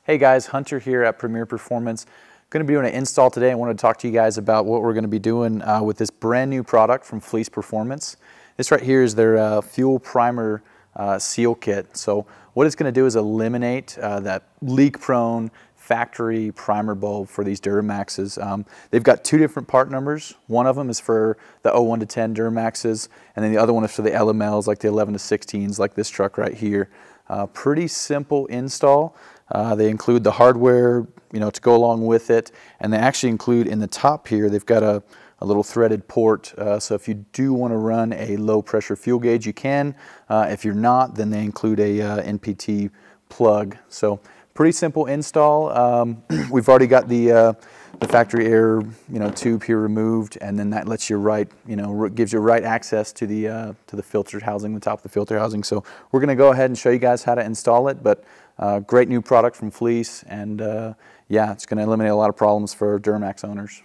Hey guys, Hunter here at Premier Performance. Going to be doing an install today. I wanted to talk to you guys about what we're going to be doing with this brand new product from Fleece Performance. This right here is their fuel primer seal kit. So what it's going to do is eliminate that leak-prone factory primer bulb for these Duramaxes. They've got two different part numbers. One of them is for the 01 to 10 Duramaxes, and then the other one is for the LMLs, like the 11 to 16s, like this truck right here. Pretty simple install. They include the hardware, to go along with it, and they actually include in the top here, they've got a little threaded port, so if you do want to run a low pressure fuel gauge, you can. If you're not, then they include a NPT plug. So pretty simple install. We've already got the factory air tube here removed, and then that lets you gives you right access to the filter housing, the top of the filter housing. So we're going to go ahead and show you guys how to install it, but great new product from Fleece, and yeah, it's going to eliminate a lot of problems for Duramax owners.